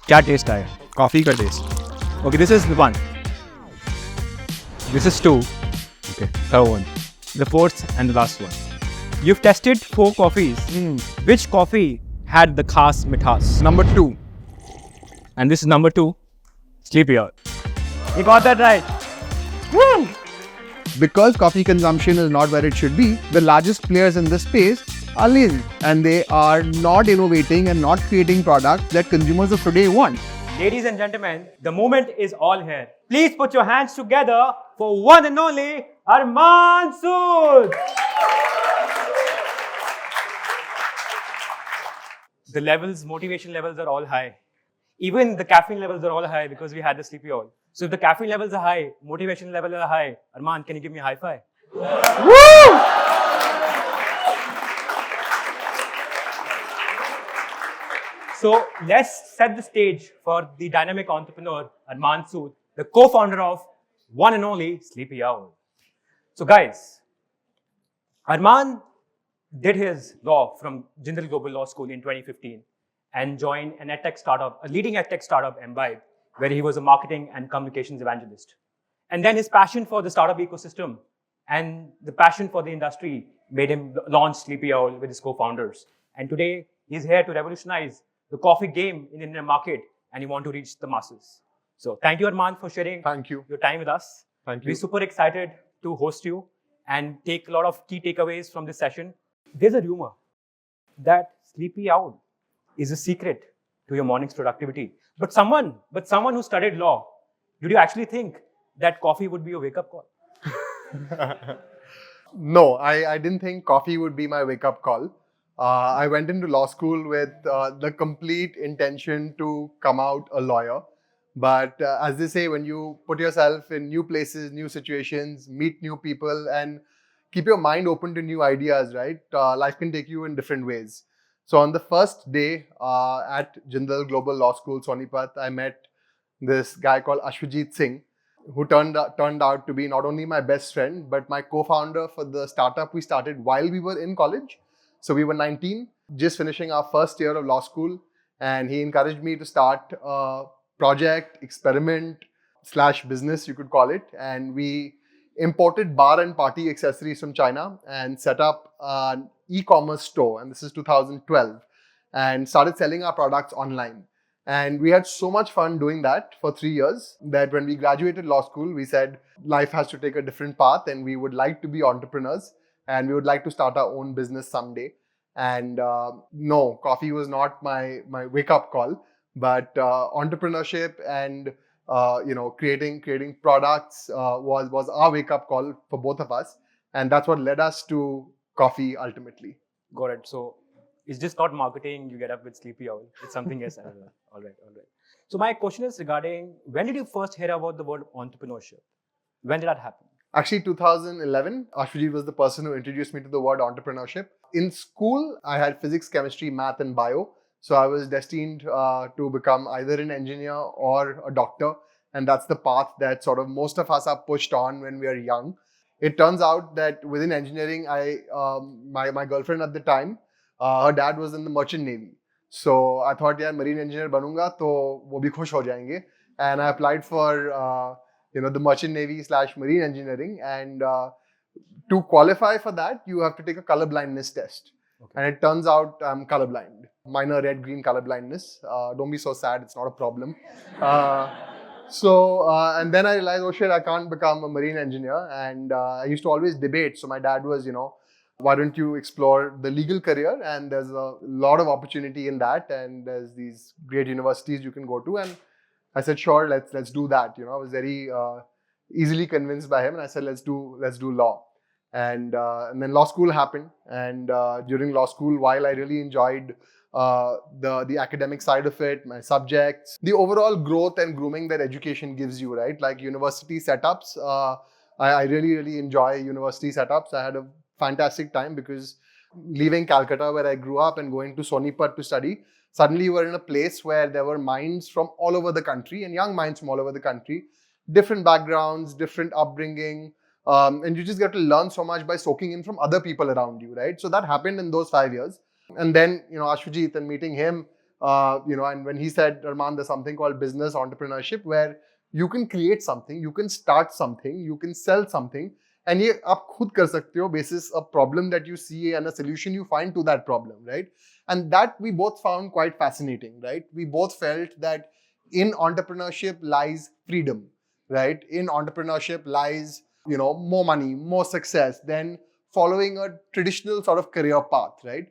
क्या टेस्ट आया? कॉफी का test. Okay, this is the one. This is two. Okay, third one. The fourth and the last one. You've tested 4 coffees. Which coffee had the khas mithas? Number 2. And this is number 2. SleepyOwl. You got that right. Woo! Because coffee consumption is not where it should be, the largest players in this space are lazy and they are not innovating and not creating products that consumers of today want. Ladies and gentlemen, the moment is all here. Please put your hands together for one and only Arman Sood. The levels, motivation levels are all high. Even the caffeine levels are all high because we had the SleepyOwl. So if the caffeine levels are high, motivation levels are high. Arman, can you give me a high five? Woo! So let's set the stage for the dynamic entrepreneur, Arman Sood, the co-founder of one and only SleepyOwl. So guys, Arman did his law from Jindal Global Law School in 2015 and joined an edtech startup, a leading edtech startup, Imbibe, where he was a marketing and communications evangelist. And then his passion for the startup ecosystem and the passion for the industry made him launch SleepyOwl with his co-founders. And today, he's here to revolutionize the coffee game in the Indian market, and you want to reach the masses. So thank you, Arman, for sharing your time with us. Thank you. We're super excited to host you and take a lot of key takeaways from this session. There's a rumor that SleepyOwl is a secret to your morning's productivity. But someone who studied law, did you actually think that coffee would be a wake-up call? No, I didn't think coffee would be my wake-up call. I went into law school with the complete intention to come out a lawyer. But as they say, when you put yourself in new places, new situations, meet new people, and keep your mind open to new ideas, right? Life can take you in different ways. So on the first day at Jindal Global Law School, Sonipat, I met this guy called Ashwajit Singh, who turned out to be not only my best friend, but my co-founder for the startup we started while we were in college. So we were 19, just finishing our first year of law school, and he encouraged me to start a project, experiment / business, you could call it. And we imported bar and party accessories from China and set up an e-commerce store. And this is 2012, and started selling our products online. And we had so much fun doing that for 3 years that when we graduated law school, we said life has to take a different path and we would like to be entrepreneurs. And we would like to start our own business someday. And no, coffee was not my wake-up call, but entrepreneurship and creating products was our wake-up call for both of us, and that's what led us to coffee ultimately. Got it. So it's just not marketing. You get up with SleepyOwl. It's something else. All right. So my question is regarding, when did you first hear about the word entrepreneurship? When did that happen? Actually, 2011, Ashwajit was the person who introduced me to the word entrepreneurship. In school, I had physics, chemistry, math, and bio. So I was destined to become either an engineer or a doctor. And that's the path that sort of most of us are pushed on when we are young. It turns out that within engineering, my girlfriend at the time, her dad was in the merchant navy. So I thought, yeah, marine engineer banunga, to wo bhi khush ho jayenge. And I applied for the merchant navy / marine engineering, and to qualify for that, you have to take a color blindness test. Okay. And it turns out I'm colorblind, minor red-green color blindness. Don't be so sad, it's not a problem. And then I realized, oh shit, I can't become a marine engineer. And I used to always debate. So my dad was, why don't you explore the legal career? And there's a lot of opportunity in that. And there's these great universities you can go to. And I said, sure, let's do that. I was very easily convinced by him, and I said, let's do law. And then law school happened. And during law school, while I really enjoyed the academic side of it, my subjects, the overall growth and grooming that education gives you, right? Like university setups, I really enjoy university setups. I had a fantastic time because leaving Calcutta, where I grew up, and going to Sonipat to study, suddenly you were in a place where there were minds from all over the country and young minds from all over the country, different backgrounds, different upbringing, and you just get to learn so much by soaking in from other people around you, right? So that happened in those 5 years. And then, Ashwajit, and meeting him And when he said, Arman, there's something called business entrepreneurship where you can create something, you can start something, you can sell something, and ये आप खुद कर सकते हो basis a problem that you see and a solution you find to that problem, right? And that we both found quite fascinating, right? We both felt that in entrepreneurship lies freedom, right? In entrepreneurship lies, more money, more success than following a traditional sort of career path, right?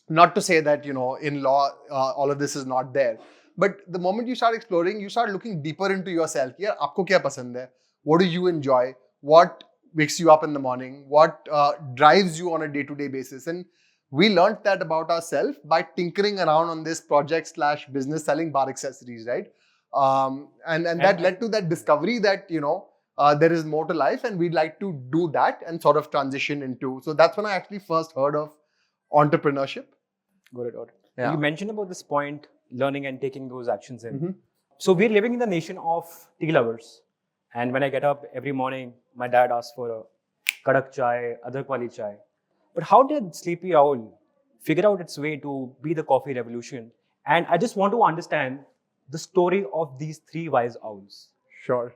Not to say that, in law, all of this is not there. But the moment you start exploring, you start looking deeper into yourself. Yeah, aapko kya pasand hai? What do you enjoy? What wakes you up in the morning? What drives you on a day-to-day basis? And we learned that about ourselves by tinkering around on this project/business selling bar accessories, right? And that led to that discovery that, there is more to life and we'd like to do that and sort of transition into. So that's when I actually first heard of entrepreneurship. Got it. Yeah. You mentioned about this point, learning and taking those actions in. Mm-hmm. So we're living in the nation of tea lovers. And when I get up every morning, my dad asks for a kadak chai, adrak wali chai. But how did Sleepy Owl figure out its way to be the coffee revolution? And I just want to understand the story of these three wise owls. Sure.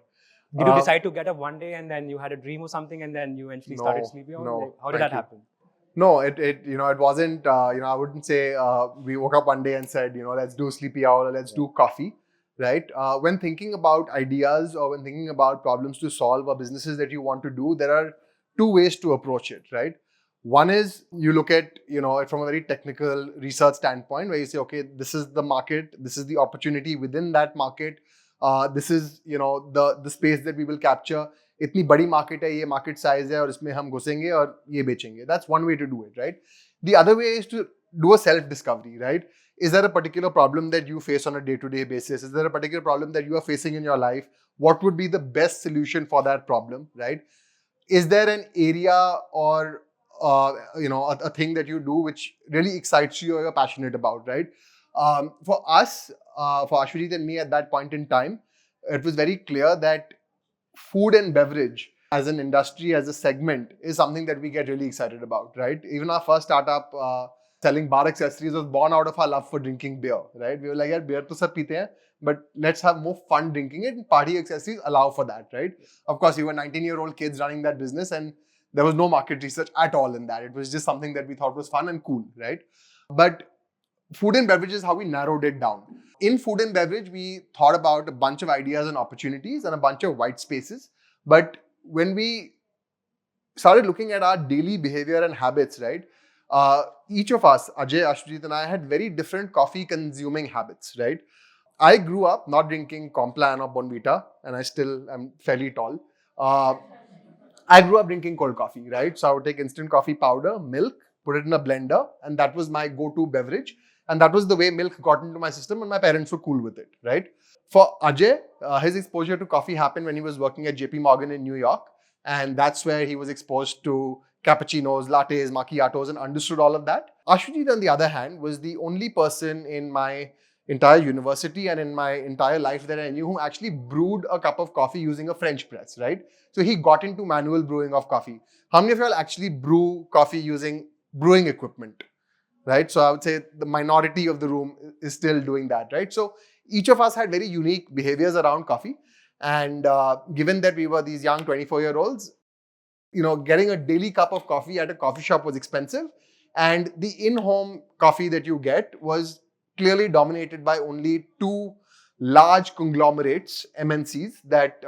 Did you decide to get up one day and then you had a dream or something and then you eventually started Sleepy Owl? No. How did that happen? No, it wasn't, I wouldn't say we woke up one day and said, let's do Sleepy Owl or let's do coffee, right? When thinking about ideas or when thinking about problems to solve or businesses that you want to do, there are two ways to approach it, right? One is you look at, it from a very technical research standpoint where you say, okay, this is the market, this is the opportunity within that market. This is, the space that we will capture. इतनी बड़ी market है, ये market size है और इसमें हम घुसेंगे और ये बेचेंगे. That's one way to do it, right? The other way is to do a self-discovery, right? Is there a particular problem that you face on a day-to-day basis? Is there a particular problem that you are facing in your life? What would be the best solution for that problem, right? Is there an area or a thing that you do which really excites you or you're passionate about, right? For us, for Ashwajit and me at that point in time, it was very clear that food and beverage as an industry, as a segment, is something that we get really excited about, right? Even our first startup selling bar accessories was born out of our love for drinking beer, right? We were like, yeah, beer to sab peete hain, but let's have more fun drinking it, and party accessories allow for that, right? Of course, we were 19-year-old kids running that business and there was no market research at all in that. It was just something that we thought was fun and cool, right? But food and beverage is how we narrowed it down. In food and beverage, we thought about a bunch of ideas and opportunities and a bunch of white spaces. But when we started looking at our daily behavior and habits, right? Each of us, Ajay, Ashwajit and I, had very different coffee consuming habits, right? I grew up not drinking Complan or Bonvita, and I still am fairly tall. I grew up drinking cold coffee, right? So I would take instant coffee powder, milk, put it in a blender, and that was my go-to beverage. And that was the way milk got into my system, and my parents were cool with it, right? For Ajay, his exposure to coffee happened when he was working at JP Morgan in New York. And that's where he was exposed to cappuccinos, lattes, macchiatos, and understood all of that. Ashwajit, on the other hand, was the only person in my entire university and in my entire life that I knew who actually brewed a cup of coffee using a French press, right? So he got into manual brewing of coffee. How many of y'all actually brew coffee using brewing equipment, right? So I would say the minority of the room is still doing that, right? So each of us had very unique behaviors around coffee. And given that we were these young 24-year-olds, getting a daily cup of coffee at a coffee shop was expensive. And the in-home coffee that you get was clearly dominated by only two large conglomerates, MNCs, that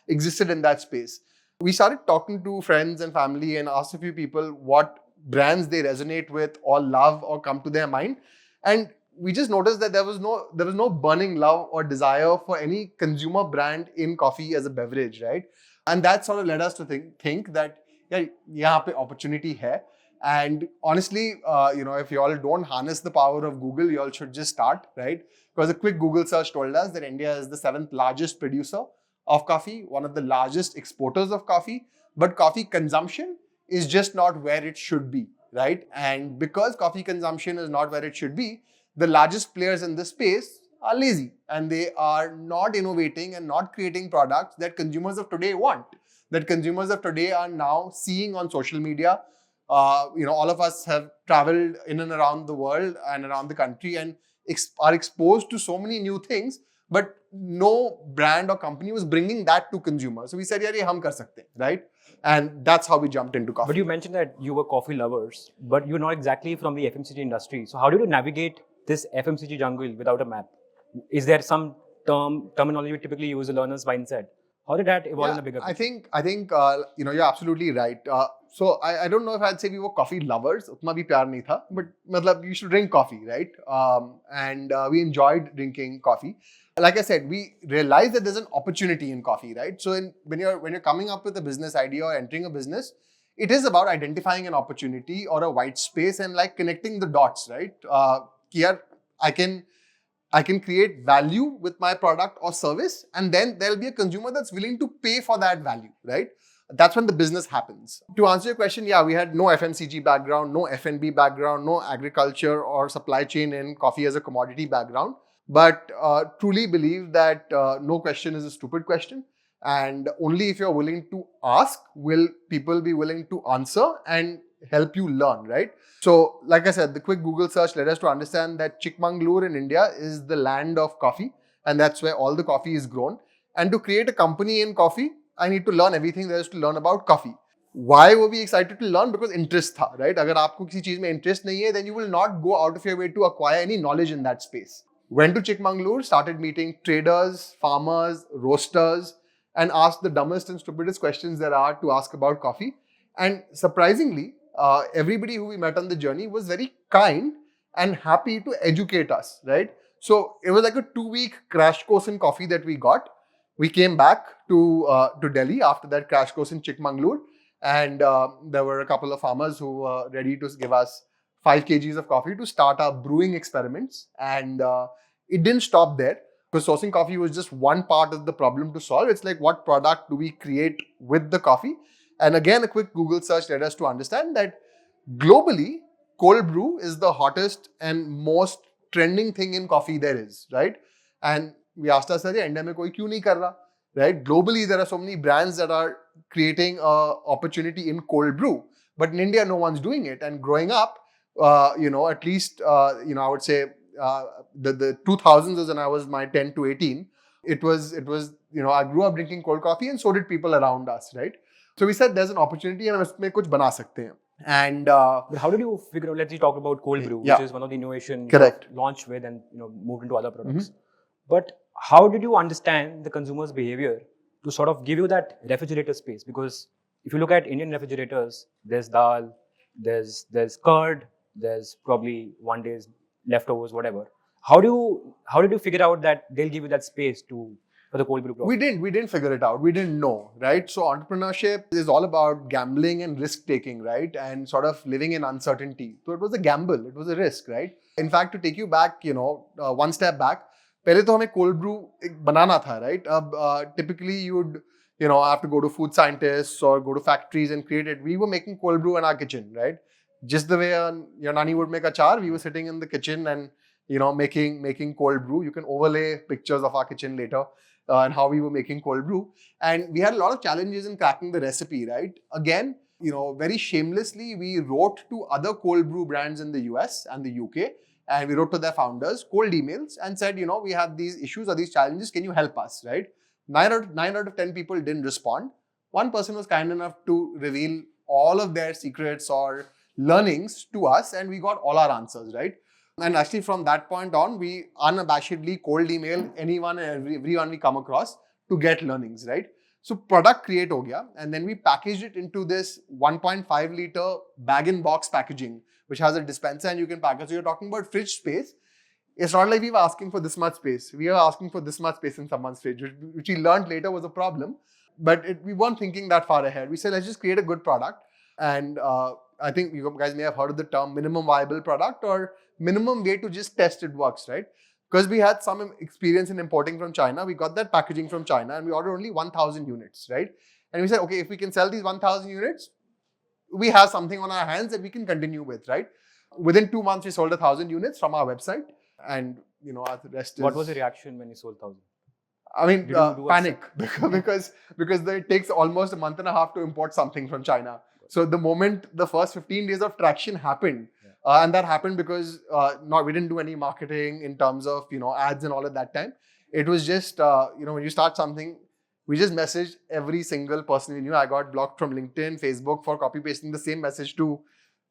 existed in that space. We started talking to friends and family and asked a few people what brands they resonate with or love or come to their mind. And we just noticed that there was no burning love or desire for any consumer brand in coffee as a beverage, right? And that sort of led us to think that yahan pe opportunity hai. And honestly, if you all don't harness the power of Google, you all should just start, right? Because a quick Google search told us that India is the 7th largest producer of coffee, one of the largest exporters of coffee, but coffee consumption is just not where it should be, right? And because coffee consumption is not where it should be, the largest players in this space are lazy and they are not innovating and not creating products that consumers of today want, that consumers of today are now seeing on social media. All of us have traveled in and around the world and around the country and are exposed to so many new things, but no brand or company was bringing that to consumers. So we said, yeah, ye hum kar sakte hain, right? And that's how we jumped into coffee. But you mentioned that you were coffee lovers, but you're not exactly from the FMCG industry. So how did you navigate this FMCG jungle without a map? Is there some terminology we typically use, a learner's mindset? How did that evolve in a bigger picture? I think you're absolutely right. So I don't know if I'd say we were coffee lovers. Utna bhi pyar nahi tha, but matlab you should drink coffee, right? And we enjoyed drinking coffee. Like I said, we realized that there's an opportunity in coffee, right? So when you're coming up with a business idea or entering a business, it is about identifying an opportunity or a white space and like connecting the dots, right? Here I can create value with my product or service, and then there'll be a consumer that's willing to pay for that value, right? That's when the business happens. To answer your question, yeah, we had no FMCG background, no F&B background, no agriculture or supply chain in coffee as a commodity background, but truly believe that no question is a stupid question. And only if you're willing to ask will people be willing to answer and help you learn, right? So, like I said, the quick Google search led us to understand that Chikmanglur in India is the land of coffee, and that's where all the coffee is grown. And to create a company in coffee, I need to learn everything there is to learn about coffee. Why were we excited to learn? Because interest tha, right? Agar aapko kisi cheez mein interest nahi hai, then you will not go out of your way to acquire any knowledge in that space. Went to Chikmanglur, started meeting traders, farmers, roasters, and asked the dumbest and stupidest questions there are to ask about coffee. And surprisingly, everybody who we met on the journey was very kind and happy to educate us, right? So it was like a 2-week crash course in coffee that we got. We came back to Delhi after that crash course in Chikmanglur, and there were a couple of farmers who were ready to give us 5 kgs of coffee to start our brewing experiments. And it didn't stop there, because sourcing coffee was just one part of the problem to solve. It's like, what product do we create with the coffee? And again, a quick Google search led us to understand that globally, cold brew is the hottest and most trending thing in coffee there is, right? And we asked ourselves, India mein koi kyun nahi kar raha, right? Globally, there are so many brands that are creating an opportunity in cold brew, but in India, no one's doing it. And growing up, at least, I would say the 2000s was when I was my 10 to 18. It was, I grew up drinking cold coffee, and so did people around us, right? So we said there's an opportunity and we कुछ बना सकते हैं. And but how did you figure out? Let's talk about cold brew, which is one of the innovations launched with and moved into other products. Mm-hmm. But how did you understand the consumer's behavior to sort of give you that refrigerator space? Because if you look at Indian refrigerators, there's dal, there's curd, there's probably one day's leftovers, whatever. How did you figure out that they'll give you that space for the cold brew product? We didn't figure it out. We didn't know, right? So entrepreneurship is all about gambling and risk taking, right? And sort of living in uncertainty. So it was a gamble. It was a risk, right? In fact, to take you back, one step back, पहले तो हमें cold brew बनाना था, right? Typically you would, have to go to food scientists or go to factories and create it. We were making cold brew in our kitchen, right? Just the way your nani would make achar, we were sitting in the kitchen and making cold brew. You can overlay pictures of our kitchen later. And how we were making cold brew. And we had a lot of challenges in cracking the recipe, right? Again, very shamelessly, we wrote to other cold brew brands in the US and the UK, and we wrote to their founders cold emails and said, we have these issues or these challenges, can you help us, right? 9 out of 10 people didn't respond. One person was kind enough to reveal all of their secrets or learnings to us, and we got all our answers, right? And actually from that point on, we unabashedly cold email anyone and everyone we come across to get learnings, right? So product create ho gaya, and then we packaged it into this 1.5 liter bag-in-box packaging, which has a dispenser and you can package. So you're talking about fridge space. It's not like we were asking for this much space. We were asking for this much space in someone's fridge, which we learned later was a problem. But we weren't thinking that far ahead. We said, let's just create a good product. And I think you guys may have heard of the term minimum viable product or minimum way to just test it works, right? Because we had some experience in importing from China. We got that packaging from China and we ordered only 1,000 units, right? And we said, okay, if we can sell these 1,000 units, we have something on our hands that we can continue with, right? Within 2 months, we sold 1,000 units from our website. And, the rest is... What was the reaction when you sold 1,000? I mean, panic. because it takes almost a month and a half to import something from China. So the moment the first 15 days of traction happened, And that happened because we didn't do any marketing in terms of ads and all at that time. It was just when you start something, we just messaged every single person we knew. I got blocked from LinkedIn, Facebook for copy pasting the same message to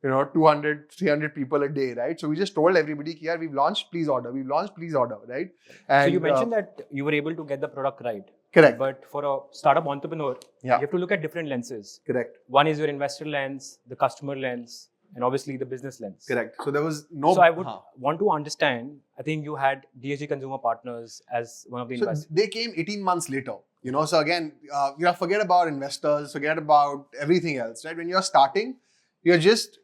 200, 300 people a day, right? So we just told everybody, yeah, we've launched, please order. We've launched, please order, right? And so you mentioned that you were able to get the product right. Correct. But for a startup entrepreneur, you have to look at different lenses. Correct. One is your investor lens, the customer lens, and obviously the business lens. Correct. So there was no... So I would want to understand, I think you had DSG Consumer Partners as one of the investors. They came 18 months later. So again, forget about investors, forget about everything else, right? When you're starting, you're just...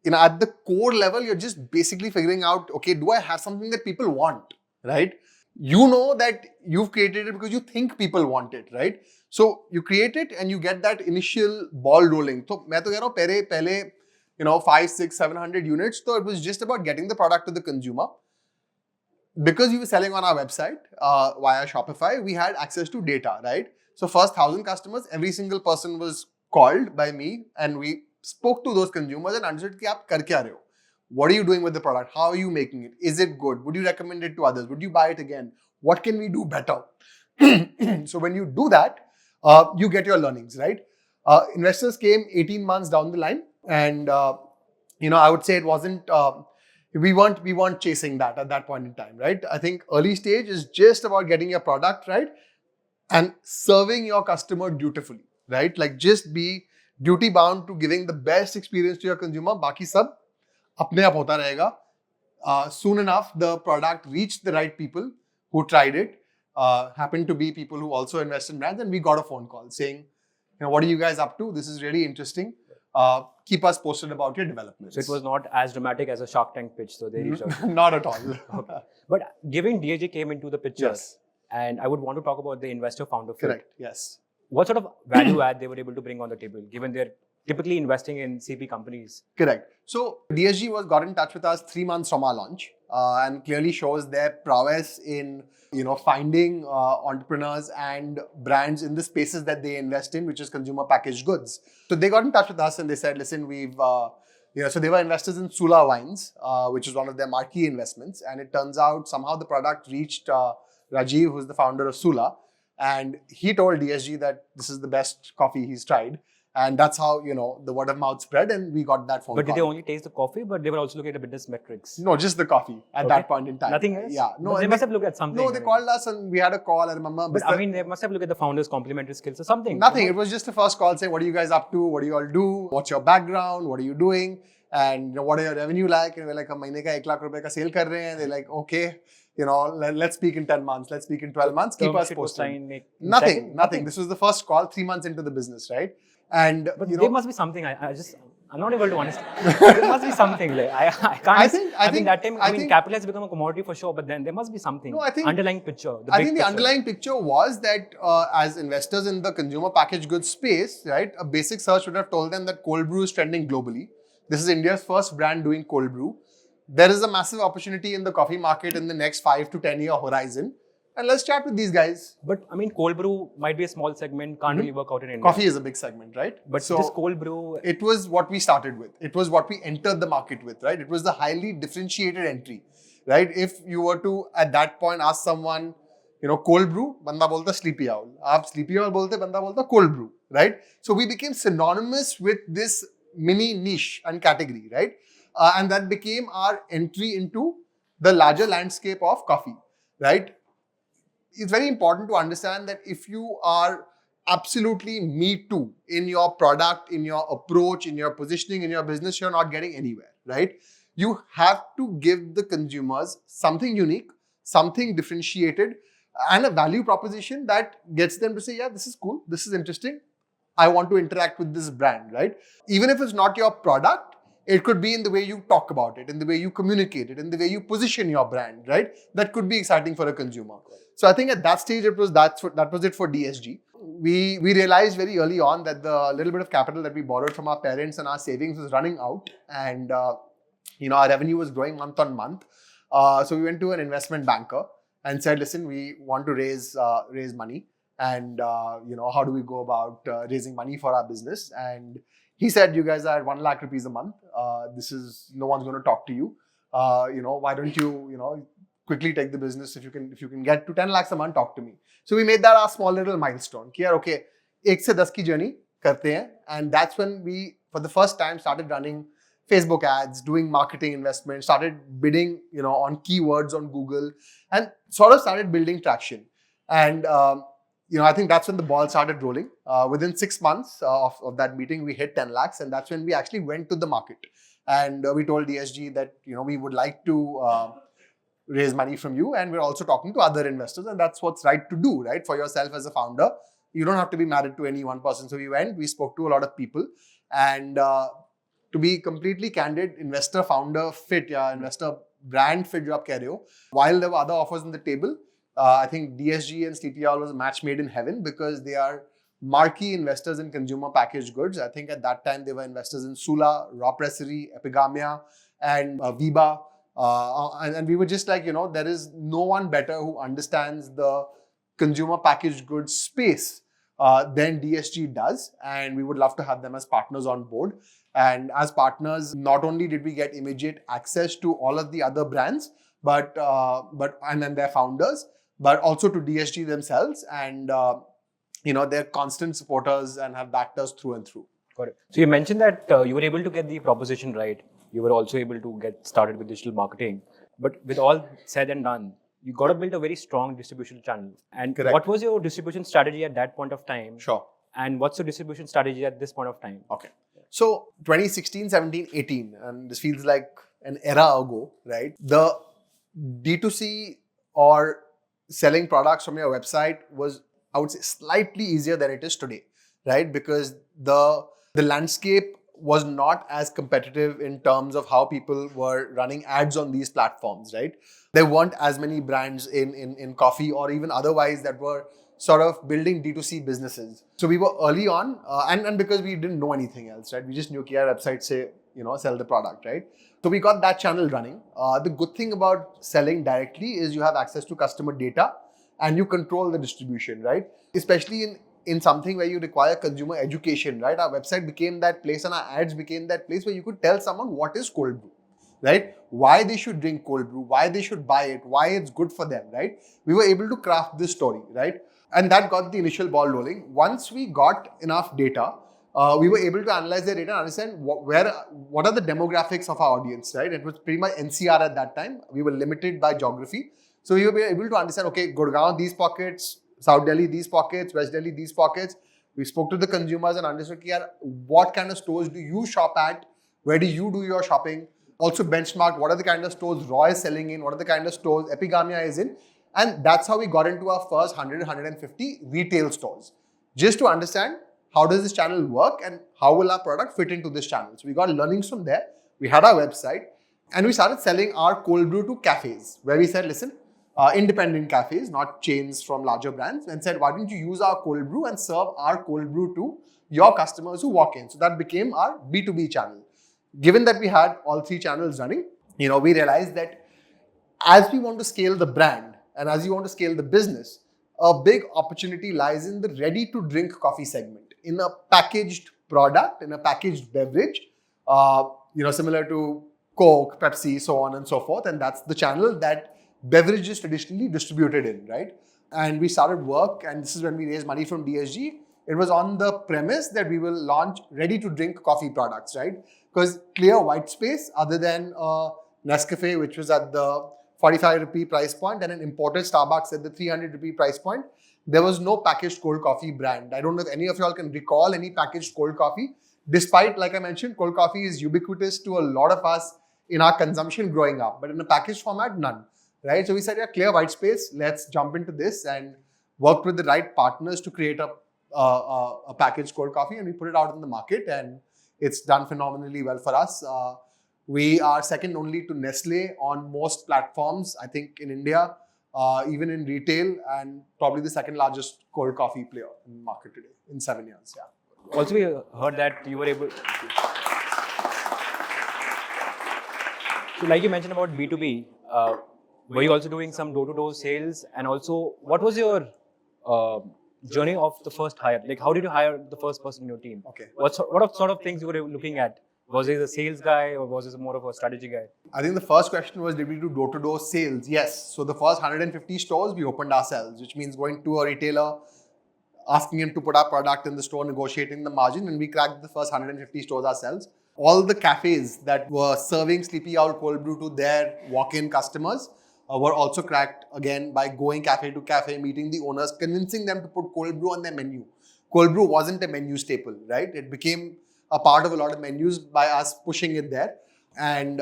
at the core level, you're just basically figuring out, okay, do I have something that people want, right? You know that you've created it because you think people want it, right? So you create it and you get that initial ball rolling. So मैं तो कह रहा हूँ पहले 5, 6, 700 units. So it was just about getting the product to the consumer. Because we were selling on our website via Shopify, we had access to data, right? So first 1,000 customers, every single person was called by me and we spoke to those consumers and understood कि आप कर क्या रहे हो? What are you doing with the product? How are you making it? Is it good? Would you recommend it to others? Would you buy it again? What can we do better? So when you do that, you get your learnings, right? Investors came 18 months down the line, and I would say it wasn't. We weren't chasing that at that point in time, right? I think early stage is just about getting your product right and serving your customer dutifully, right? Like just be duty bound to giving the best experience to your consumer. Baki sab apne aap hota rahega. Soon enough, the product reached the right people who tried it. Happened to be people who also invest in brands, and we got a phone call saying, what are you guys up to? This is really interesting. Keep us posted about your developments. So it was not as dramatic as a Shark Tank pitch, so they reached out. Not at all. Okay. But given DSG came into the picture, yes. And I would want to talk about the investor founder fit. Correct. Yes. What sort of value add they were able to bring on the table, given they're typically investing in CP companies? Correct. So DSG got in touch with us 3 months from our launch, and clearly shows their prowess in finding entrepreneurs and brands in the spaces that they invest in, which is consumer packaged goods. So they got in touch with us and they said, listen, we've so they were investors in Sula Wines, which is one of their marquee investments, and it turns out somehow the product reached Rajiv, who's the founder of Sula, and he told DSG that this is the best coffee he's tried. And that's how, the word of mouth spread, and we got that phone call. But did they only taste the coffee, but they were also looking at the business metrics? No, just the coffee at that point in time. Nothing else? Yeah. No, but they must have looked at something. No, they called us and we had a call. I remember. But they must have looked at the founder's complementary skills or something. Nothing. It was just a first call saying, what are you guys up to? What do you all do? What's your background? What are you doing? And what are your revenue like? And we're like, हम महीने का 1 लाख रुपए का sale कर रहे हैं. They're like, okay, let's speak in 10 months. Let's speak in 12 months. Keep us posted. Nothing. This was the first call 3 months into the business, right? And but there must be something. I'm not able to understand. There must be something. Like I can't. I think that time capital has become a commodity for sure. But then there must be something. No, I think underlying picture. The underlying picture was that as investors in the consumer packaged goods space, right, a basic search would have told them that cold brew is trending globally. This is India's first brand doing cold brew. There is a massive opportunity in the coffee market in the next 5 to 10 year horizon. And let's chat with these guys. But cold brew might be a small segment, can't really work out in India. Coffee is a big segment, right? But so this cold brew... It was what we started with. It was what we entered the market with, right? It was the highly differentiated entry, right? If you were to, at that point, ask someone, cold brew, banda bolta SleepyOwl. Aap SleepyOwl bolte, banda bolta cold brew, right? So we became synonymous with this mini niche and category, right? And that became our entry into the larger landscape of coffee, right? It's very important to understand that if you are absolutely me too in your product, in your approach, in your positioning, in your business, you're not getting anywhere, right? You have to give the consumers something unique, something differentiated, and a value proposition that gets them to say, yeah, this is cool, this is interesting, I want to interact with this brand, right? Even if it's not your product, it could be in the way you talk about it, in the way you communicate it, in the way you position your brand, right? That could be exciting for a consumer. So I think at that stage, that was it for DSG. We realized very early on that the little bit of capital that we borrowed from our parents and our savings was running out, and our revenue was growing month on month. So we went to an investment banker and said, listen, we want to raise money, and how do we go about raising money for our business? And He said, you guys are at 1 lakh rupees a month. No one's going to talk to you. Why don't you, quickly take the business. If you can get to 10 lakhs a month, talk to me. So we made that our small little milestone. Ki, okay, 1 se 10 ki journey karte hain. And that's when we, for the first time, started running Facebook ads, doing marketing investment, started bidding, on keywords on Google, and sort of started building traction. And I think that's when the ball started rolling. Within 6 months of that meeting, we hit 10 lakhs, and that's when we actually went to the market. And we told DSG that we would like to raise money from you, and we're also talking to other investors, and that's what's right to do, right? For yourself as a founder, you don't have to be married to any one person. So we spoke to a lot of people, and to be completely candid, investor founder fit, investor brand fit, jo aap keh rahe ho. While there were other offers on the table, I think DSG and SleepyOwl was a match made in heaven, because they are marquee investors in consumer packaged goods. I think at that time they were investors in Sula, Raw Pressery, Epigamia, and Viva. And we were just like, there is no one better who understands the consumer packaged goods space than DSG does. And we would love to have them as partners on board. And as partners, not only did we get immediate access to all of the other brands, but then their founders, but also to DSG themselves, and they're constant supporters and have backed us through and through. Got it. So you mentioned that you were able to get the proposition right. You were also able to get started with digital marketing. But with all said and done, you got to build a very strong distribution channel. And Correct. What was your distribution strategy at that point of time? Sure. And what's your distribution strategy at this point of time? Okay. So 2016, 17, 18, and this feels like an era ago, right? The D2C or selling products from your website was, I would say, slightly easier than it is today, right? Because the landscape was not as competitive in terms of how people were running ads on these platforms, right? There weren't as many brands in coffee or even otherwise that were sort of building D2C businesses. So we were early on, and because we didn't know anything else, right? We just knew our website say, sell the product, right? So we got that channel running. The good thing about selling directly is you have access to customer data and you control the distribution, right? Especially in something where you require consumer education, right? Our website became that place and our ads became that place where you could tell someone what is cold brew, right? Why they should drink cold brew, why they should buy it, why it's good for them, right? We were able to craft this story, right? And that got the initial ball rolling. Once we got enough data, we were able to analyze the data and understand what are the demographics of our audience, right? It was pretty much NCR at that time. We were limited by geography. So we were able to understand, okay, Gurgaon, these pockets, South Delhi, these pockets, West Delhi, these pockets. We spoke to the consumers and understood what kind of stores do you shop at? Where do you do your shopping? Also benchmark what are the kind of stores Raw is selling in, what are the kind of stores Epigamia is in. And that's how we got into our first 100, 150 retail stores. Just to understand how does this channel work and how will our product fit into this channel. So we got learnings from there. We had our website and we started selling our cold brew to cafes, where we said, listen, independent cafes, not chains from larger brands, and said, why don't you use our cold brew and serve our cold brew to your customers who walk in. So that became our B2B channel. Given that we had all three channels running, we realized that as we want to scale the brand and as you want to scale the business, a big opportunity lies in the ready-to-drink coffee segment, in a packaged product, in a packaged beverage, similar to Coke, Pepsi, so on and so forth. And that's the channel that beverages traditionally distributed in, right? And we started work, and this is when we raised money from DSG. It was on the premise that we will launch ready-to-drink coffee products, right? Because clear white space, other than Nescafe, which was at the 45 rupee price point, and an imported Starbucks at the 300 rupee price point, there was no packaged cold coffee brand. I don't know if any of y'all can recall any packaged cold coffee. Despite, like I mentioned, cold coffee is ubiquitous to a lot of us in our consumption growing up, but in a packaged format, none. Right? So we said, clear white space, let's jump into this and work with the right partners to create a packaged cold coffee, and we put it out in the market, and it's done phenomenally well for us. We are second only to Nestle on most platforms, I think in India, even in retail, and probably the second largest cold coffee player in the market today in 7 years. Yeah. Also, we heard that you were able. So, like you mentioned about B2B, were you also doing some door-to-door sales? And also, what was your journey of the first hire. Like, how did you hire the first person in your team? Okay. What sort of things you were looking at? Was he a sales guy or was he more of a strategy guy? I think the first question was, did we do door-to-door sales? Yes. So the first 150 stores we opened ourselves, which means going to a retailer, asking him to put our product in the store, negotiating the margin, and we cracked the first 150 stores ourselves. All the cafes that were serving SleepyOwl cold brew to their walk-in customers were also cracked again by going cafe to cafe, meeting the owners, convincing them to put cold brew on their menu. Cold brew wasn't a menu staple, right? It became a part of a lot of menus by us pushing it there. And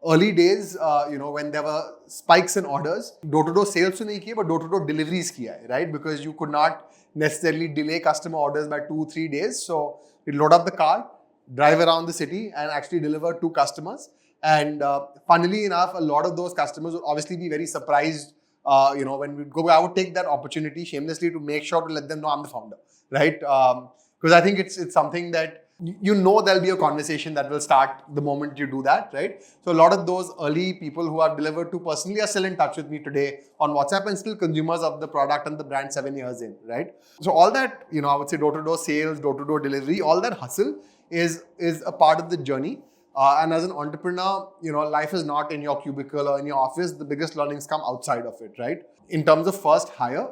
early days, when there were spikes in orders, door-to-door sales to nahi kiya, but door-to-door deliveries kiya hai, right? Because you could not necessarily delay customer orders by 2-3 days. So we load up the car, drive around the city and actually deliver to customers. And funnily enough, a lot of those customers would obviously be very surprised. When we go, I would take that opportunity shamelessly to make sure to let them know I'm the founder, right? Because I think it's something that there'll be a conversation that will start the moment you do that, right? So a lot of those early people who I've delivered to personally are still in touch with me today on WhatsApp and still consumers of the product and the brand 7 years in, right? So all that, I would say door-to-door sales, door-to-door delivery, all that hustle is a part of the journey. And as an entrepreneur, life is not in your cubicle or in your office. The biggest learnings come outside of it, right? In terms of first hire,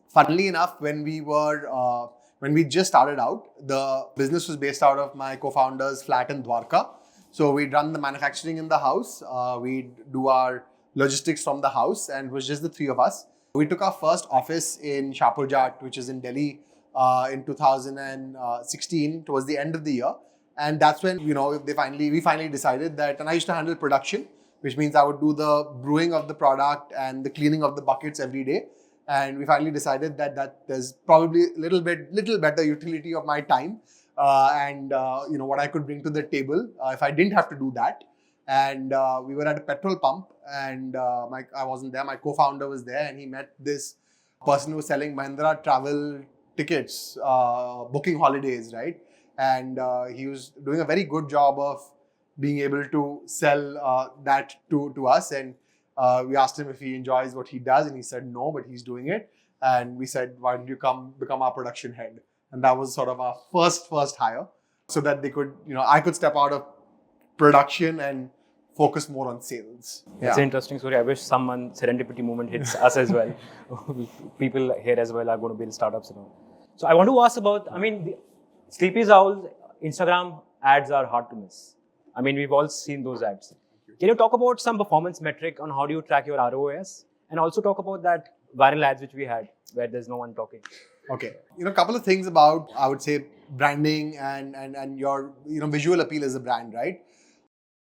funnily enough, when we just started out, the business was based out of my co-founder's flat in Dwarka. So we'd run the manufacturing in the house. We'd do our logistics from the house, and it was just the three of us. We took our first office in Shapurjat, which is in Delhi, in 2016, towards the end of the year. And that's when, we finally decided that, and I used to handle production, which means I would do the brewing of the product and the cleaning of the buckets every day. And we finally decided that there's probably a little better utility of my time and what I could bring to the table if I didn't have to do that. And we were at a petrol pump, and I wasn't there. My co-founder was there, and he met this person who was selling Mahindra travel tickets, booking holidays, right? And he was doing a very good job of being able to sell that to us. And we asked him if he enjoys what he does, and he said no, but he's doing it. And we said, why don't you come become our production head? And that was sort of our first hire, so that they could, I could step out of production and focus more on sales. It's an interesting story. I wish someone serendipity moment hits us as well. People here as well are going to build startups. So I want to ask about, SleepyOwl Instagram ads are hard to miss. We've all seen those ads. Can you talk about some performance metric on how do you track your ROAS? And also talk about that viral ads which we had where there's no one talking. Okay. A couple of things about, I would say, branding and your, visual appeal as a brand, right?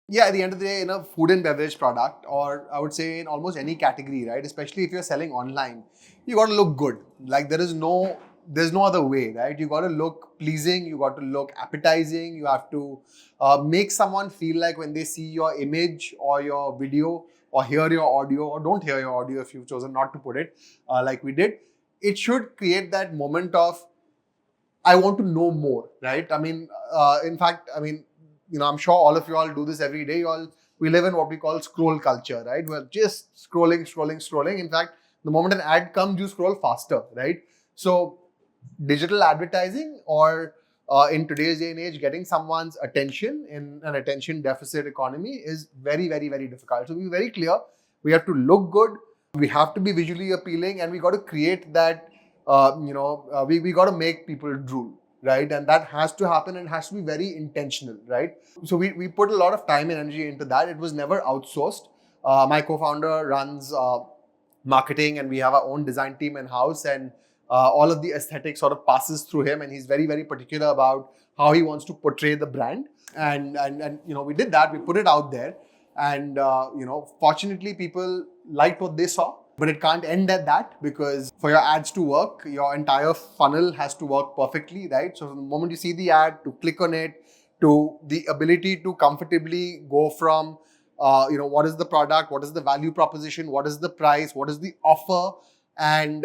Yeah, at the end of the day, in a food and beverage product, or I would say in almost any category, right? Especially if you're selling online, you got to look good. Like there's no other way, right? You got to look pleasing. You got to look appetizing. You have to make someone feel like when they see your image or your video or hear your audio, or don't hear your audio if you've chosen not to put it like we did, it should create that moment of, I want to know more, right? In fact, I'm sure all of you all do this every day. We live in what we call scroll culture, right? We're just scrolling. In fact, the moment an ad comes, you scroll faster, right? So digital advertising, or in today's day and age, getting someone's attention in an attention deficit economy is very, very, very difficult. So be very clear. We have to look good. We have to be visually appealing, and we got to create that, we got to make people drool, right? And that has to happen, and has to be very intentional, right? So we put a lot of time and energy into that. It was never outsourced. My co-founder runs marketing, and we have our own design team in-house, and all of the aesthetic sort of passes through him, and he's very, very particular about how he wants to portray the brand. And we did that. We put it out there, and fortunately, people liked what they saw. But it can't end at that, because for your ads to work, your entire funnel has to work perfectly, right? So from the moment you see the ad, to click on it, to the ability to comfortably go from, what is the product, what is the value proposition, what is the price, what is the offer, and,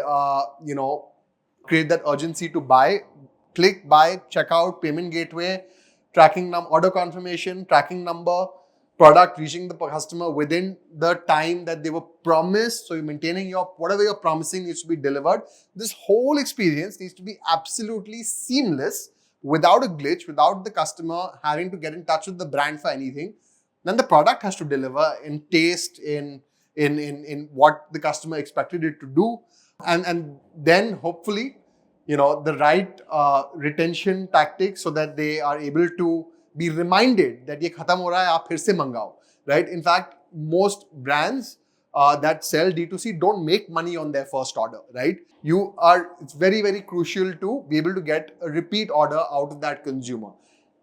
create that urgency to buy, click, buy, checkout, payment gateway, tracking order confirmation, tracking number, product reaching the customer within the time that they were promised. So you're maintaining whatever you're promising needs to be delivered. This whole experience needs to be absolutely seamless, without a glitch, without the customer having to get in touch with the brand for anything. Then the product has to deliver in taste, in what the customer expected it to do, and then hopefully, the right retention tactics so that they are able to be reminded that ye khatam ho raha hai, aap phir se mangao, right? In fact, most brands that sell D2C don't make money on their first order, right? It's very, very crucial to be able to get a repeat order out of that consumer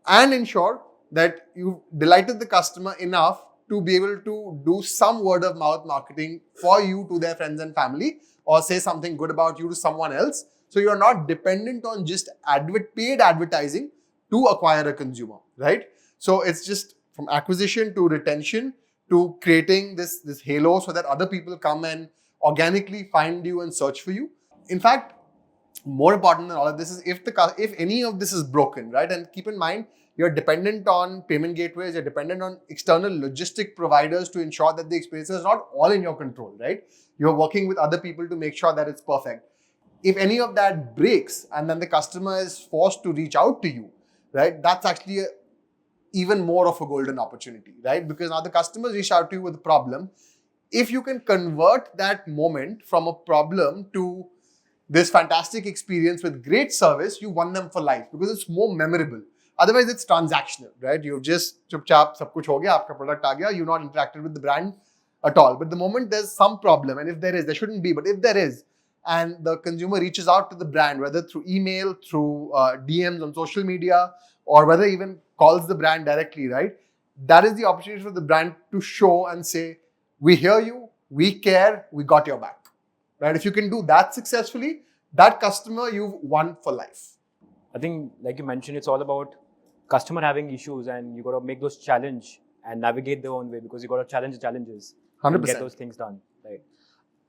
and ensure that you delighted the customer enough to be able to do some word of mouth marketing for you to their friends and family, or say something good about you to someone else. So you're not dependent on just paid advertising to acquire a consumer, right? So it's just from acquisition to retention to creating this halo so that other people come and organically find you and search for you. In fact, more important than all of this is if any of this is broken, right? And keep in mind, you're dependent on payment gateways, you're dependent on external logistic providers to ensure that the experience is not all in your control, right? You're working with other people to make sure that it's perfect. If any of that breaks and then the customer is forced to reach out to you, right? That's actually even more of a golden opportunity, right? Because now the customers reach out to you with a problem. If you can convert that moment from a problem to this fantastic experience with great service, you won them for life because it's more memorable. Otherwise, it's transactional, right? You've just chup-chap, sab kuch ho gaya, aapka product aa gaya, you've not interacted with the brand at all. But the moment there's some problem, and if there is, there shouldn't be, but if there is, and the consumer reaches out to the brand, whether through email, through DMs on social media, or whether even calls the brand directly, right? That is the opportunity for the brand to show and say, we hear you, we care, we got your back, right? If you can do that successfully, that customer you've won for life. I think, like you mentioned, it's all about customer having issues, and you got to make those challenge and navigate their own way, because you got to challenge the challenges 100%. and get those things done, right?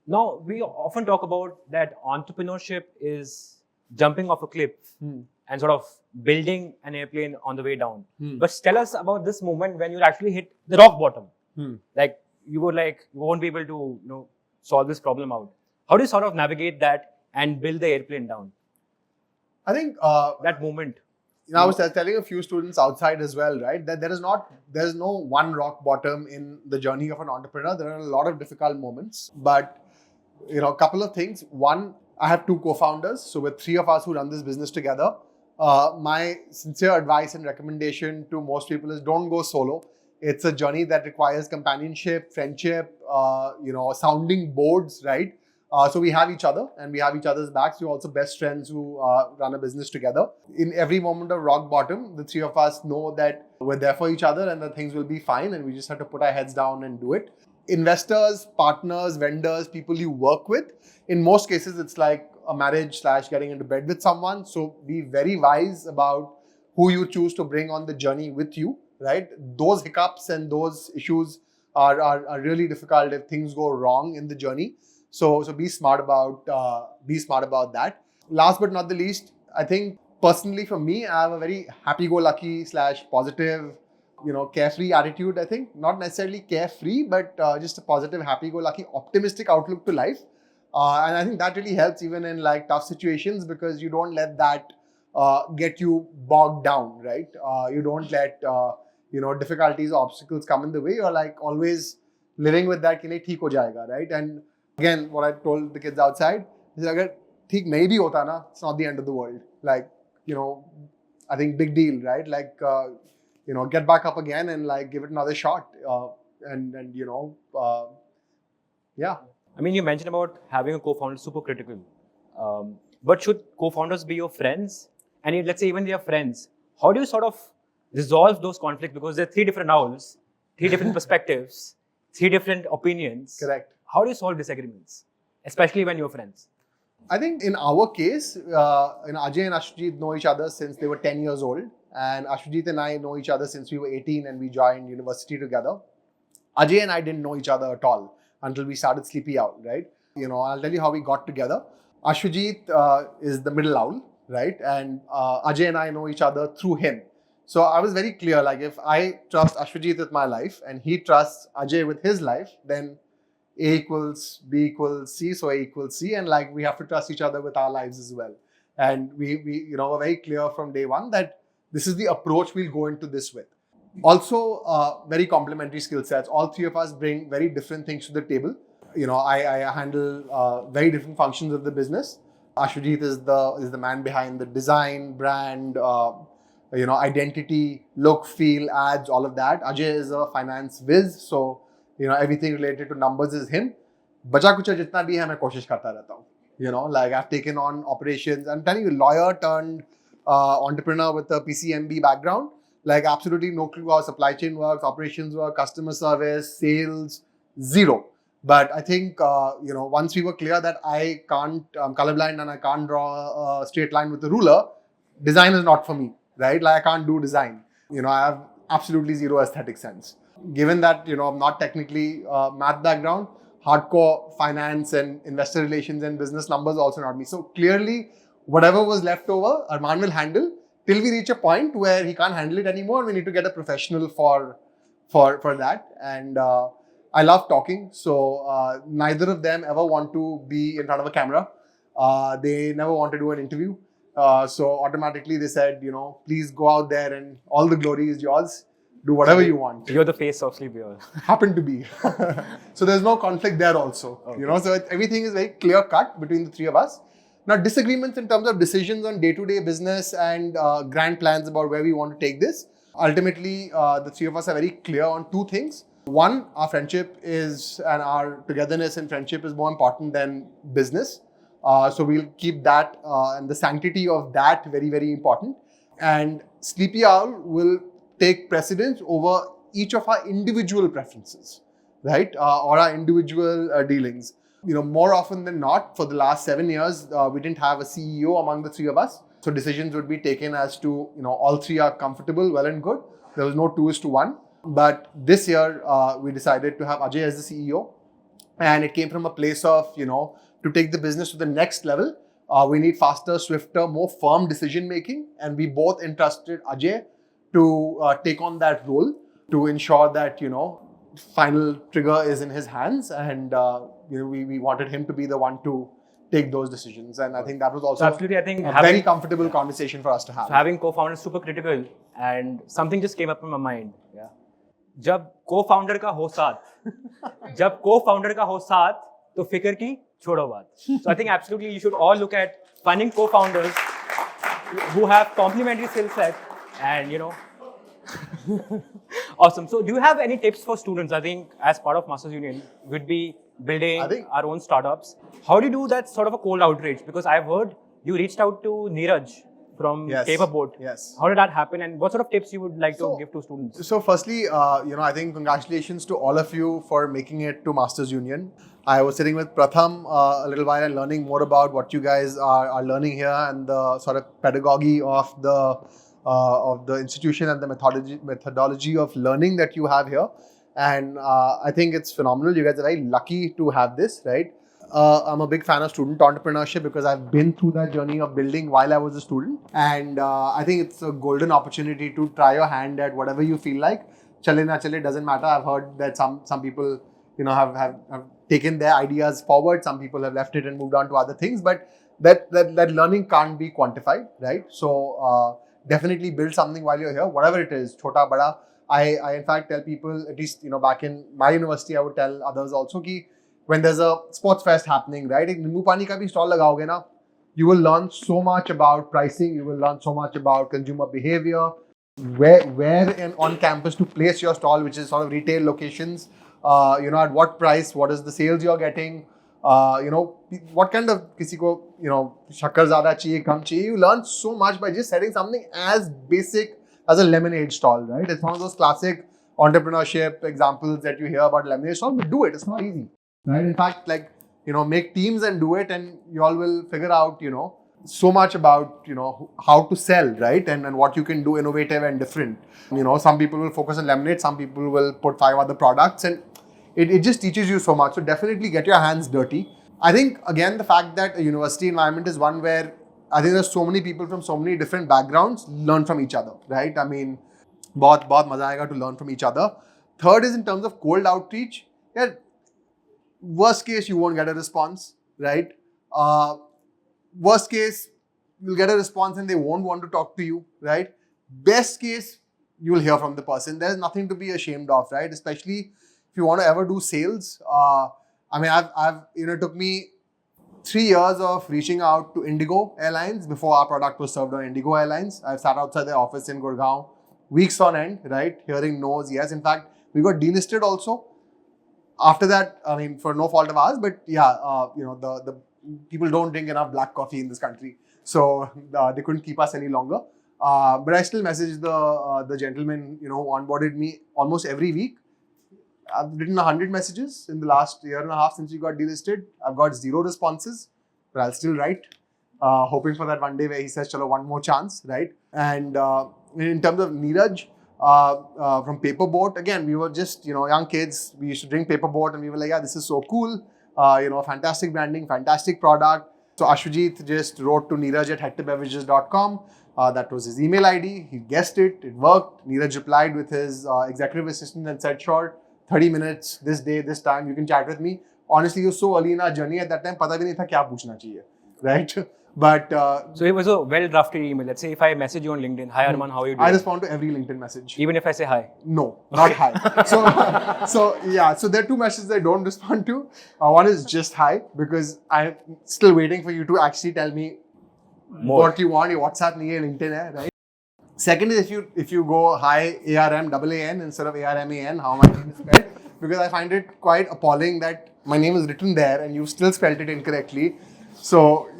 Now, we often talk about that entrepreneurship is jumping off a cliff and sort of building an airplane on the way down. But tell us about this moment when you actually hit the rock bottom. Like you won't be able to solve this problem out. How do you sort of navigate that and build the airplane down? I think that moment. I was telling a few students outside as well, right? That there's no one rock bottom in the journey of an entrepreneur. There are a lot of difficult moments, but a couple of things. One, I have two co-founders, so we're three of us who run this business together. My sincere advice and recommendation to most people is don't go solo. It's a journey that requires companionship, friendship, sounding boards, right? So we have each other and we have each other's backs. We're also best friends who run a business together. In every moment of rock bottom, the three of us know that we're there for each other and that things will be fine, and we just have to put our heads down and do it. Investors, partners, vendors, people you work with, in most cases, it's like a marriage / getting into bed with someone. So be very wise about who you choose to bring on the journey with you, right? Those hiccups and those issues are really difficult if things go wrong in the journey. So be smart about that. Last but not the least, I think personally for me, I have a very happy-go-lucky / positive, carefree attitude. I think not necessarily carefree, but just a positive, happy-go-lucky, optimistic outlook to life. And I think that really helps even in like tough situations, because you don't let that get you bogged down, right? You don't let difficulties, obstacles come in the way. You're like always living with that, theek ho jayega, right? And again, what I told the kids outside is, agar theek nahi bhi hota na, it's not the end of the world. Like, I think big deal, right? Like, get back up again and like give it another shot. Yeah. I mean, you mentioned about having a co-founder, super critical. But should co-founders be your friends? And let's say even they are friends, how do you sort of resolve those conflicts? Because there are three different owls, three different perspectives, three different opinions. Correct. How do you solve disagreements, especially when you're friends? I think in our case, Ajay and Ashujit know each other since they were 10 years old. And Ashujit and I know each other since we were 18 and we joined university together. Ajay and I didn't know each other at all until we started SleepyOwl, right? I'll tell you how we got together. Ashujit is the middle owl, right? And Ajay and I know each other through him. So I was very clear, like if I trust Ashwajit with my life and he trusts Ajay with his life, then A equals B equals C, so A equals C, and like we have to trust each other with our lives as well. And we were very clear from day one that this is the approach we'll go into this with. Also, very complementary skill sets. All three of us bring very different things to the table. I handle very different functions of the business. Ashwajit is the man behind the design, brand, identity, look, feel, ads, all of that. Ajay is a finance whiz, so everything related to numbers is him. Bacha kucha jitna bhi hai, main koshish karta rehta hu. Like I've taken on operations. I'm telling you, lawyer turned entrepreneur with a PCMB background. Like absolutely no clue how supply chain works, operations work, customer service, sales, zero. But I think, once we were clear that I can't, I'm colorblind and I can't draw a straight line with a ruler, design is not for me, right? Like I can't do design. I have absolutely zero aesthetic sense. Given that, I'm not technically math background, hardcore finance and investor relations and business numbers also not me. So clearly, whatever was left over, Arman will handle till we reach a point where he can't handle it anymore. We need to get a professional for that. And I love talking. So neither of them ever want to be in front of a camera. They never want to do an interview. So automatically they said, please go out there and all the glory is yours. Do whatever you want. You're the face of SleepyOwl. Happen to be. So there's no conflict there also. Okay. So everything is very clear cut between the three of us. Now, disagreements in terms of decisions on day-to-day business and grand plans about where we want to take this. Ultimately, the three of us are very clear on two things. One, our friendship is, and our togetherness and friendship is more important than business. So we'll keep that and the sanctity of that very, very important. And SleepyOwl will take precedence over each of our individual preferences, right? Or our individual dealings. More often than not, for the last 7 years, we didn't have a CEO among the three of us. So decisions would be taken as to, all three are comfortable, well and good. There was no 2:1. But this year, we decided to have Ajay as the CEO. And it came from a place of, to take the business to the next level, we need faster, swifter, more firm decision making. And we both entrusted Ajay to take on that role to ensure that, final trigger is in his hands. And, we wanted him to be the one to take those decisions. And I think that was also absolutely, I think a very comfortable conversation for us to have. So having co-founders super critical, and something just came up in my mind. Yeah. जब co-founder का हो साथ, तो फिक्र की छोड़ो बात. So I think absolutely you should all look at finding co-founders who have complementary skill set and Awesome. So do you have any tips for students? I think as part of Masters Union, we'd be building our own startups. How do you do that sort of a cold outreach? Because I've heard you reached out to Neeraj from Paperboat. Yes. How did that happen? And what sort of tips you would like to give to students? So firstly, I think congratulations to all of you for making it to Masters Union. I was sitting with Pratham a little while and learning more about what you guys are learning here and the sort of pedagogy of the institution and the methodology of learning that you have here. And I think it's phenomenal. You guys are very lucky to have this, right? I'm a big fan of student entrepreneurship because I've been through that journey of building while I was a student. And I think it's a golden opportunity to try your hand at whatever you feel like. Chale na chale, doesn't matter. I've heard that some people, have taken their ideas forward. Some people have left it and moved on to other things. But that learning can't be quantified, right? So definitely build something while you're here, whatever it is, chota, bada. I in fact tell people, at least, back in my university, I would tell others also ki when there's a sports fest happening, right? Ek nimbu pani ka bhi stall lagaoge na, you will learn so much about pricing, you will learn so much about consumer behavior, where and on campus to place your stall, which is sort of retail locations, at what price, what is the sales you're getting, what kind of kisi ko, shakkar zyada chahiye, kam chahiye. You learn so much by just setting something as basic as a lemonade stall, right? It's one of those classic entrepreneurship examples that you hear about lemonade stall, but do it. It's not easy, right? In fact, make teams and do it, and you all will figure out, so much about, how to sell, right? And what you can do innovative and different. Some people will focus on lemonade, some people will put 5 other products, and it just teaches you so much. So definitely get your hands dirty. I think, again, the fact that a university environment is one where I think there's so many people from so many different backgrounds learn from each other, right? I mean, बहुत मजा आएगा to learn from each other. Third is in terms of cold outreach. Yeah, worst case you won't get a response, right? Worst case you'll get a response and they won't want to talk to you, right? Best case you'll hear from the person. There's nothing to be ashamed of, right? Especially if you want to ever do sales. I mean, it took me 3 years of reaching out to Indigo Airlines before our product was served on Indigo Airlines. I've sat outside their office in Gurgaon weeks on end, right? Hearing no's, yes. In fact, we got delisted also. After that, I mean, for no fault of ours, but yeah, the people don't drink enough black coffee in this country. So they couldn't keep us any longer. But I still message the gentleman, who onboarded me almost every week. I've written 100 messages in the last year and a half since we got delisted. I've got 0 responses, but I'll still write, hoping for that one day where he says, "Chalo, one more chance," right? And in terms of Neeraj, from Paperboat, again, we were just, young kids. We used to drink Paperboat and we were like, yeah, this is so cool. Fantastic branding, fantastic product. So Ashwajit just wrote to Neeraj at hectorbeverages.com. That was his email ID. He guessed it. It worked. Neeraj replied with his executive assistant and said, sure, 30 minutes, this day, this time, you can chat with me. Honestly, it was so early in our journey at that time, pata bhi nahi tha kya puchna chahiye, right? But so it was a well-drafted email. Let's say if I message you on LinkedIn, hi Arman, how are you doing? I respond to every LinkedIn message. Even if I say hi? No, not hi. So there are 2 messages I don't respond to. One is just hi, because I'm still waiting for you to actually tell me more. What you want. Your WhatsApp nahi hai, LinkedIn hai, right? Second is if you go hi ARM instead of ARMAN, how my name is spelled, because I find it quite appalling that my name is written there and you still spelled it incorrectly. So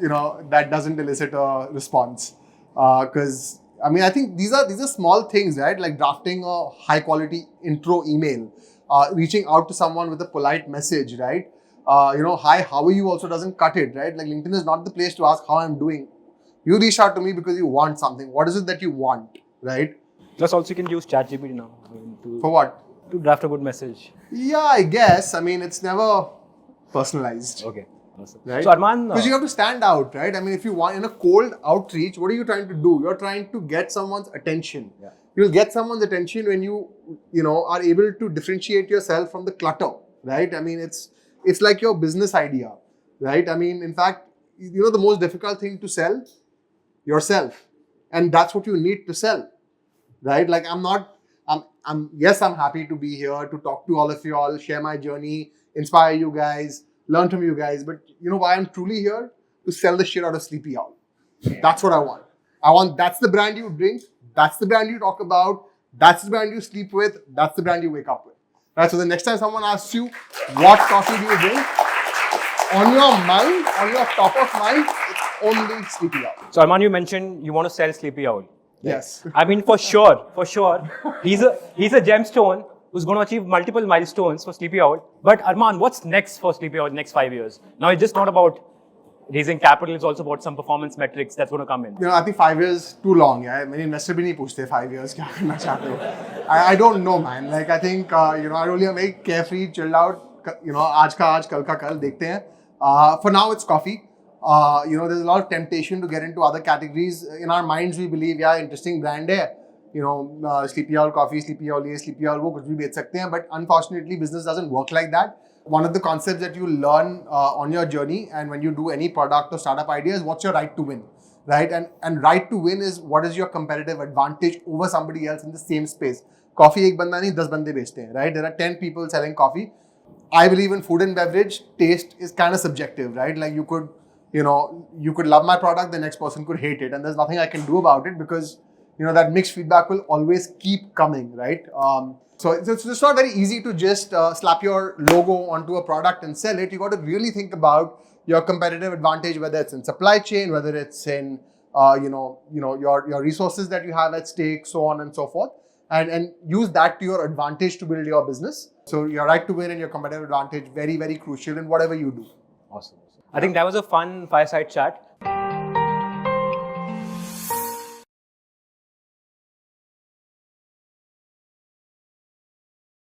that doesn't elicit a response. Because I think these are small things, right? Like drafting a high quality intro email, reaching out to someone with a polite message, right? Hi, how are you also doesn't cut it, right? Like LinkedIn is not the place to ask how I'm doing. You reach out to me because you want something. What is it that you want, right? Plus also you can use ChatGPT now. For what? To draft a good message. Yeah, I guess. I mean, it's never personalized. Okay. Awesome. Right? So Arman... Because you have to stand out, right? I mean, if you want in a cold outreach, what are you trying to do? You're trying to get someone's attention. Yeah. You'll get someone's attention when you are able to differentiate yourself from the clutter, right? I mean, it's like your business idea, right? I mean, in fact, the most difficult thing to sell? Yourself. And that's what you need to sell, right? Like I'm happy to be here to talk to all of you all, share my journey, inspire you guys, learn from you guys. But you know why I'm truly here? To sell the shit out of SleepyOwl. That's what I want. That's the brand you drink. That's the brand you talk about. That's the brand you sleep with. That's the brand you wake up with. Right? So the next time someone asks you, what coffee do you drink? On your mind, on your top of mind, it's only SleepyOwl. So Arman, you mentioned you want to sell SleepyOwl. Right? Yes. I mean, for sure. He's a gemstone who's going to achieve multiple milestones for SleepyOwl. But Arman, what's next for SleepyOwl in the next 5 years? Now, it's just not about raising capital, it's also about some performance metrics that's going to come in. I think 5 years too long. Yeah, many investors bhi nahi puchte 5 years kya karna chahte ho. I don't know, man. Like I think I really am very carefree, chilled out. Aaj ka aaj, kal ka kal, dekhte hain. For now, it's coffee. There's a lot of temptation to get into other categories. In our minds, we believe, yeah, interesting brand hai. SleepyOwl coffee, SleepyOwl ye, SleepyOwl wo, kuch bhi bech sakte hain. But unfortunately, business doesn't work like that. One of the concepts that you learn on your journey and when you do any product or startup idea is what's your right to win, right? And right to win is what is your competitive advantage over somebody else in the same space. Coffee ek banda nahi, 10 bande bechte hain, right? There are 10 people selling coffee. I believe in food and beverage, taste is kind of subjective, right? Like you could love my product, the next person could hate it. And there's nothing I can do about it because, that mixed feedback will always keep coming, right? So it's not very easy to just slap your logo onto a product and sell it. You got to really think about your competitive advantage, whether it's in supply chain, whether it's in, your resources that you have at stake, so on and so forth. And use that to your advantage to build your business. So your right to win and your competitive advantage, very, very crucial in whatever you do. Awesome. I think that was a fun fireside chat.